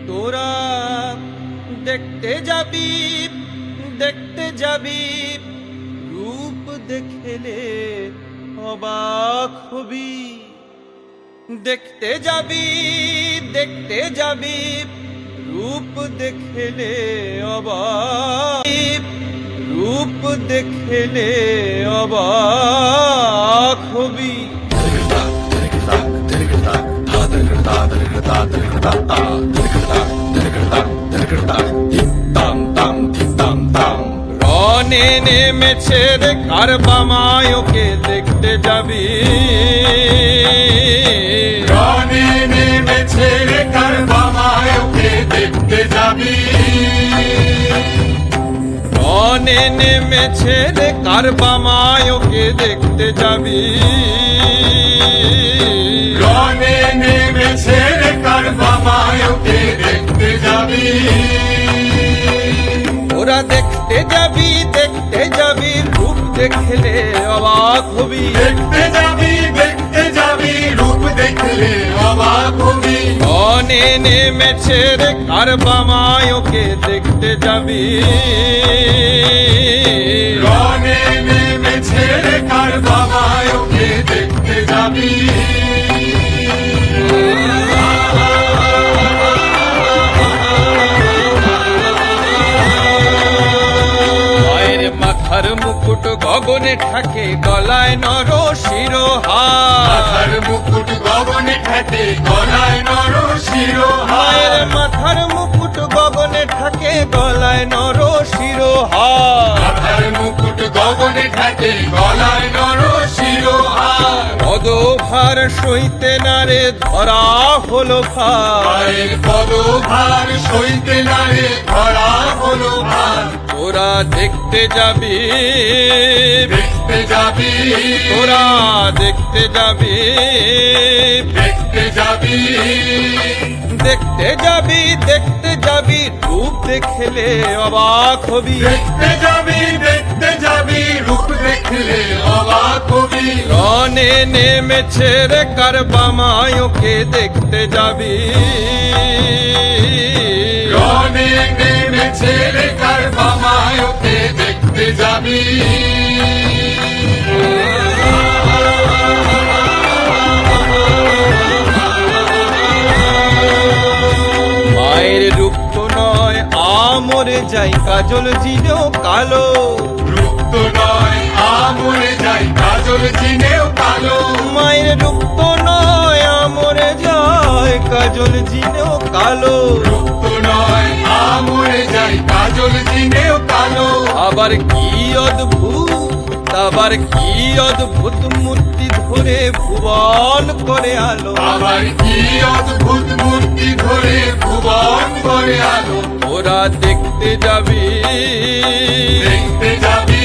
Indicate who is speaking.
Speaker 1: তোরা দেখতে যাবি রূপ দেখলে অবাক হবি। দেখতে যাবি রূপ দেখলে অবাক হবি। রনে নেমেছে রে কারবামায়, ওকে দেখতে যাবি।
Speaker 2: রনে নেমেছে রে কারবামায়, ওকে দেখতে যাবি।
Speaker 1: রনে নেমেছে রে কারবামায়, ওকে দেখতে যাবি।
Speaker 2: রনে নেমেছে রে কারবামায়, ওকে দেখতে যাবি।
Speaker 1: ওরা দেখতে যাবি রূপ দেখলে অবাক হবি।
Speaker 2: দেখতে যাবি রূপ দেখলে অবাক হবি।
Speaker 1: রনে নেমেছে রে কারবামায়, ওকে দেখতে যাবি।
Speaker 2: রনে নেমেছে রে কারবামায়, ওকে দেখতে যাবি।
Speaker 1: মায়ের মাথার মুকুট গগনে ঠাকে, গলায় নর শিরোহার।
Speaker 2: মাথার মুকুট গগনে ঠাকে, গলায় নর শিরোহার।
Speaker 1: মায়ের মাথার মুকুট গগনে ঠাকে, গলায় নর শিরোহার।
Speaker 2: মাথার মুকুট গগনে ঠাকে, গলায় নর শিরোহার।
Speaker 1: পদভার সইতে না রে ধরা হলো ভার।
Speaker 2: মায়ের পদভার সইতে না রে ধরা হলো ভার।
Speaker 1: তোরা দেখতে যাবি
Speaker 2: দেখতে যাবি,
Speaker 1: তোরা দেখতে যাবি দেখতে যাবি রূপ দেখলে অবাক হবি।
Speaker 2: দেখতে যাবি রূপ দেখলে অবাক হবি।
Speaker 1: রনে নেমেছে রে কারবামায়, ওকে দেখতে যাবি।
Speaker 2: রনে নেমেছে রে কারবামায়, ওকে দেখতে যাবি।
Speaker 1: মায়ের রূপ তো নয় আমরে যাই, কাজল জিনেও কালো।
Speaker 2: রূপ তো নয় আমরে যাই, কাজল চিনেও কালো।
Speaker 1: মায়ের রূপ তো নয় আমরে যায়, কাজল জিনেও কালো।
Speaker 2: রূপ তো নয় আমরে যাই, কাজল চিনেও কালো।
Speaker 1: আবার কি অদ্ভুত মূর্তি ধরে ভুবন করে আলো।
Speaker 2: আবার কি অদ্ভুত মূর্তি ধরে ভুবন করে আলো।
Speaker 1: ওরা দেখতে যাবি
Speaker 2: দেখতে যাবি